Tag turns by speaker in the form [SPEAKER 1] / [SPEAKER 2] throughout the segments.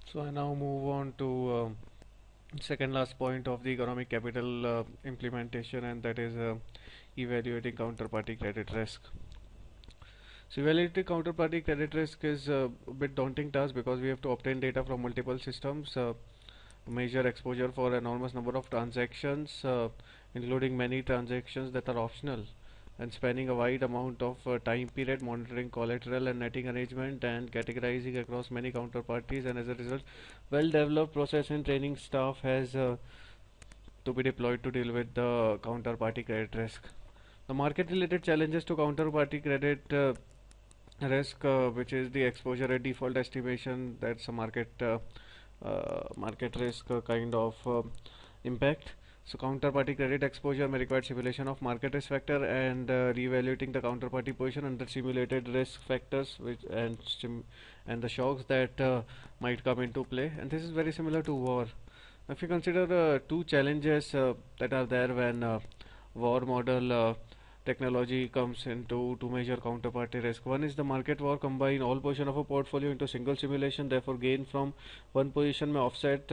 [SPEAKER 1] So I now move on to second last point of the economic capital implementation, and that is evaluating counterparty credit risk. So evaluating counterparty credit risk is a bit daunting task because we have to obtain data from multiple systems, measure exposure for enormous number of transactions, including many transactions that are optional, and spanning a wide amount of time period, monitoring collateral and netting arrangement, and categorizing across many counterparties. And as a result, well-developed process and training staff has to be deployed to deal with the counterparty credit risk. The market-related challenges to counterparty credit risk, which is the exposure at default estimation, that's a market risk kind of impact. So counterparty credit exposure may require simulation of market risk factor and reevaluating the counterparty position under simulated risk factors, and the shocks that might come into play. And this is very similar to war. If you consider two challenges that are there when war model technology comes into to measure counterparty risk. One is the market war combine all position of a portfolio into single simulation. Therefore, gain from one position may offset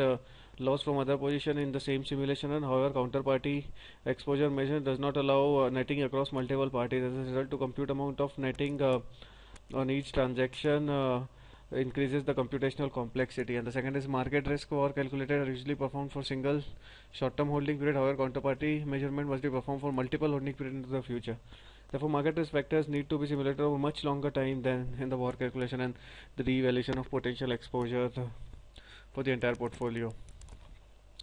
[SPEAKER 1] loss from other position in the same simulation. And however, counterparty exposure measure does not allow netting across multiple parties. As a result, to compute amount of netting on each transaction increases the computational complexity. And the second is market risk war calculated are usually performed for single short-term holding period. However, counterparty measurement must be performed for multiple holding period into the future. Therefore, market risk factors need to be simulated over much longer time than in the war calculation and the re-evaluation of potential exposure for the entire portfolio.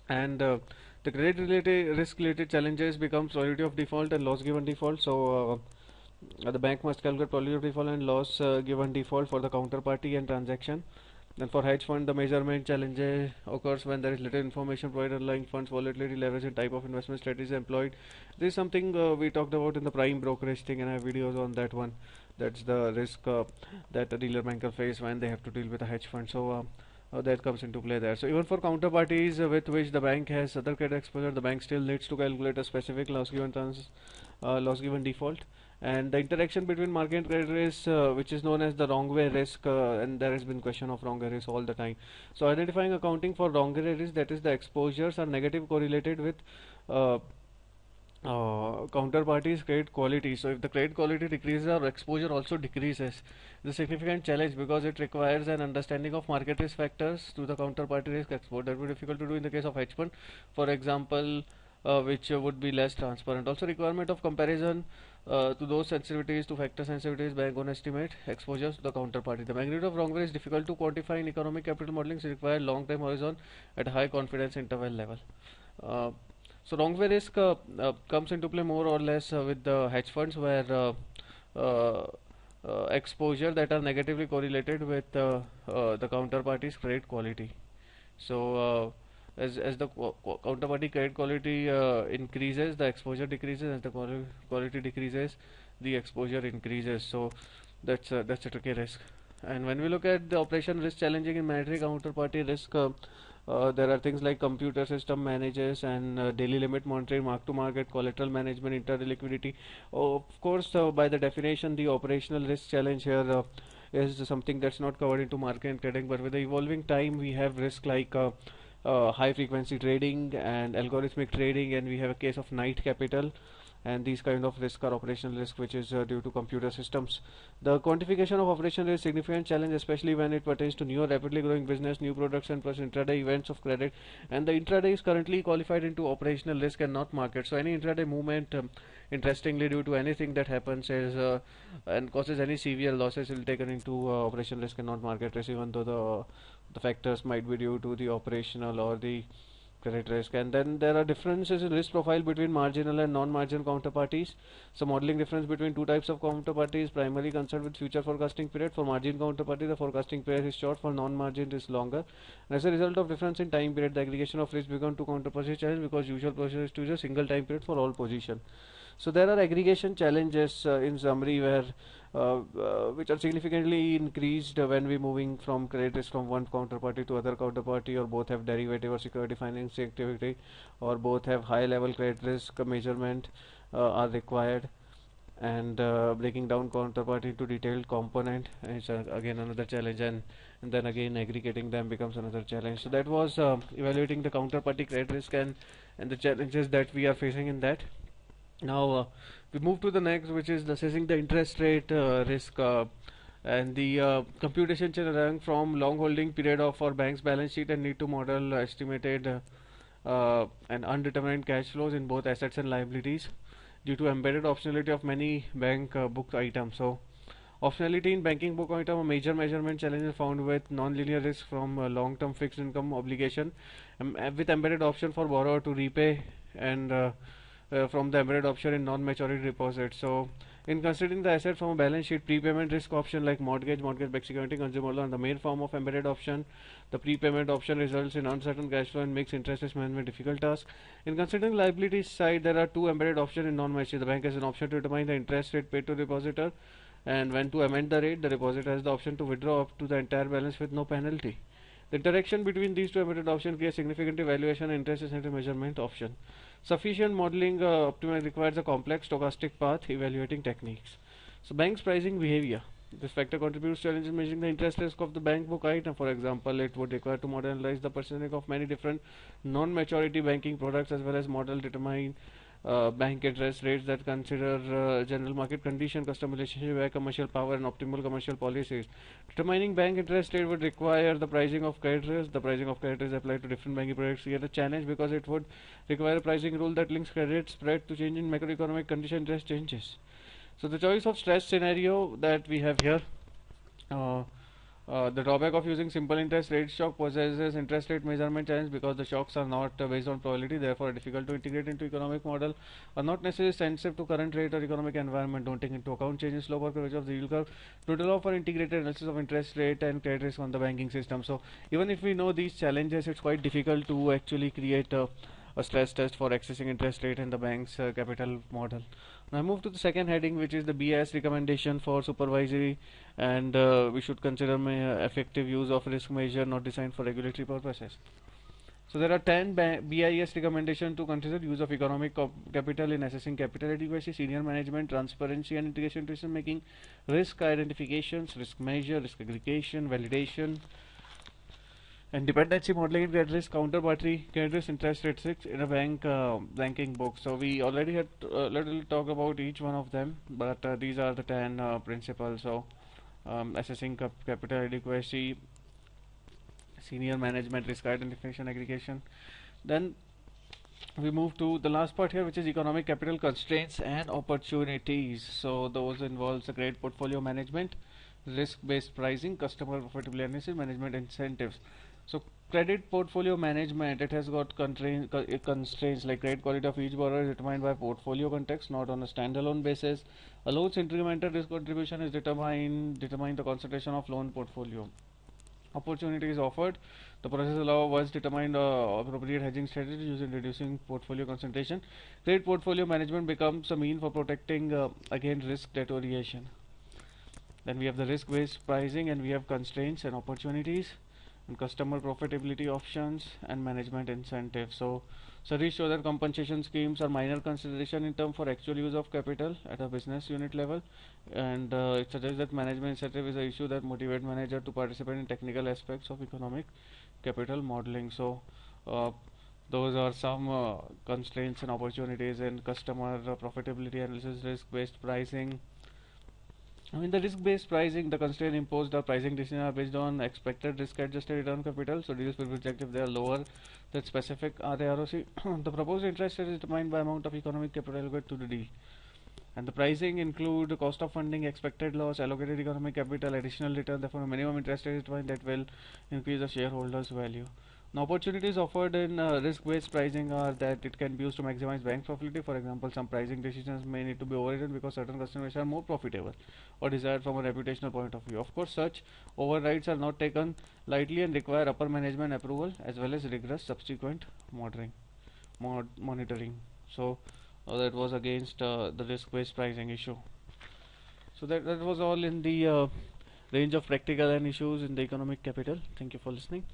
[SPEAKER 1] And the credit related risk related challenges becomes probability of default and loss given default. So the bank must calculate probability of default and loss given default for the counterparty and transaction. Then for hedge fund, the measurement challenge occurs when there is little information provided underlying funds, volatility, leverage, and type of investment strategies employed. This is something we talked about in the prime brokerage thing, and I have videos on that one. That's the risk that a dealer banker face when they have to deal with a hedge fund. So that comes into play there. So even for counterparties with which the bank has other credit exposure, the bank still needs to calculate a specific loss given default. And the interaction between market and credit risk, which is known as the wrong way risk, and there has been question of wrong way risk all the time. So identifying accounting for wrong way risk, that is the exposures are negative correlated with uh, counterparties credit quality. So if the credit quality decreases, our exposure also decreases. It's a significant challenge because it requires an understanding of market risk factors to the counterparty risk exposure. That would be difficult to do in the case of hedge fund, for example, which would be less transparent. Also, requirement of comparison to those sensitivities to factor sensitivities bank on estimate exposures to the counterparty. The magnitude of wrong way is difficult to quantify in economic capital modeling. So require long time horizon at high confidence interval level. Uh, so wrong way risk comes into play more or less with the hedge funds where uh, exposure that are negatively correlated with the counterparty's credit quality. So as the counterparty credit quality increases, the exposure decreases. As the quality decreases, the exposure increases. So that's a tricky risk. And when we look at the operation risk challenging in mandatory counterparty risk, there are things like computer system managers and daily limit monitoring, mark to market, collateral management, intraday liquidity. Of course, by the definition, the operational risk challenge here is something that's not covered into market and trading. But with the evolving time, we have risk like high frequency trading and algorithmic trading, and we have a case of night capital, and these kind of risk are operational risk which is due to computer systems. The quantification of operational risk is a significant challenge, especially when it pertains to new rapidly growing business, new products, and plus intraday events of credit. And the intraday is currently qualified into operational risk and not market. So any intraday movement, interestingly, due to anything that happens is and causes any severe losses, will be taken into operational risk and not market risk, even though the factors might be due to the operational or the credit risk. And then there are differences in risk profile between marginal and non-marginal counterparties. So modeling difference between two types of counterparties primarily concerned with future forecasting period. For margin counterparty, the forecasting period is short. For non-margin, it is longer. And as a result of difference in time period, the aggregation of risk become two counterparty challenge because usual procedure is to use a single time period for all position. So there are aggregation challenges in summary where which are significantly increased when we moving from credit risk from one counterparty to other counterparty, or both have derivative or security financing activity, or both have high level credit risk measurement are required. And breaking down counterparty into detailed component is again another challenge. And and then again aggregating them becomes another challenge. So that was evaluating the counterparty credit risk and the challenges that we are facing in that. Now we move to the next, which is assessing the interest rate risk. And the computation rank from long holding period of our bank's balance sheet and need to model estimated and undetermined cash flows in both assets and liabilities due to embedded optionality of many bank book items. So optionality in banking book item, a major measurement challenge is found with non-linear risk from long-term fixed income obligation with embedded option for borrower to repay and from the embedded option in non-maturity deposits. So in considering the asset from a balance sheet, prepayment risk option like mortgage-backed security, consumer loan, the main form of embedded option, the prepayment option results in uncertain cash flow and makes interest rate management difficult task. In considering liability side, there are two embedded options in non-maturity. The bank has an option to determine the interest rate paid to depositor, and when to amend the rate, the depositor has the option to withdraw up to the entire balance with no penalty. The interaction between these two embedded options creates significant evaluation and interest rate measurement option. Sufficient modeling optimization requires a complex stochastic path evaluating techniques. So bank's pricing behavior. This factor contributes to challenges measuring the interest risk of the bank book item. For example, it would require to modelize the percentage of many different non-maturity banking products as well as model determine bank interest rates that consider general market condition, customer relationship, commercial power, and optimal commercial policies. Determining bank interest rate would require the pricing of credit risk. The pricing of credit risk applied to different banking products create a challenge because it would require a pricing rule that links credit spread to change in macroeconomic condition interest changes. So the choice of stress scenario that we have here. The drawback of using simple interest rate shock possesses interest rate measurement challenge because the shocks are not based on probability, therefore difficult to integrate into economic model, are not necessarily sensitive to current rate or economic environment, don't take into account changes slope or curvature of the yield curve, don't allow for integrated analysis of interest rate and credit risk on the banking system. So even if we know these challenges, it's quite difficult to actually create a stress test for accessing interest rate in the bank's capital model. Now I move to the second heading, which is the BIS recommendation for supervisory, and we should consider effective use of risk measure not designed for regulatory purposes. So there are 10 BIS recommendations to consider: use of economic capital in assessing capital adequacy, senior management, transparency and integration decision making, risk identifications, risk measure, risk aggregation, validation, and dependency modeling in credit risk, counterparty credit risk, interest rate risk in a banking book. So we already had a little talk about each one of them, but these are the 10 principles. So assessing capital adequacy, senior management, risk identification, aggregation. Then we move to the last part here, which is economic capital constraints and opportunities. So those involves the credit portfolio management, risk-based pricing, customer profitability analysis, management incentives. So credit portfolio management, it has got constraints like credit quality of each borrower is determined by portfolio context, not on a standalone basis. A loan's incremental risk contribution is determine the concentration of loan portfolio. Opportunity is offered. The process allows once determined appropriate hedging strategy used in reducing portfolio concentration. Credit portfolio management becomes a mean for protecting against risk deterioration. Then we have the risk-based pricing, and we have constraints and opportunities, and customer profitability options and management incentives. So studies show that compensation schemes are minor consideration in terms for actual use of capital at a business unit level, and it suggests that management incentive is an issue that motivate manager to participate in technical aspects of economic capital modeling. So those are some constraints and opportunities in customer profitability analysis, risk-based pricing. In the risk-based pricing, the constraint imposed the pricing decision are based on expected risk-adjusted return capital. So deals will be rejected if they are lower than specific RAROC. The proposed interest rate is determined by amount of economic capital allocated to the deal. And the pricing include the cost of funding, expected loss, allocated economic capital, additional return. Therefore, minimum interest rate is defined that will increase the shareholders' value. Now, opportunities offered in risk-based pricing are that it can be used to maximize bank profitability. For example, some pricing decisions may need to be overridden because certain customers are more profitable or desired from a reputational point of view. Of course, such overrides are not taken lightly and require upper management approval as well as rigorous subsequent monitoring. So that was against the risk-based pricing issue. So that was all in the range of practical and issues in the economic capital. Thank you for listening.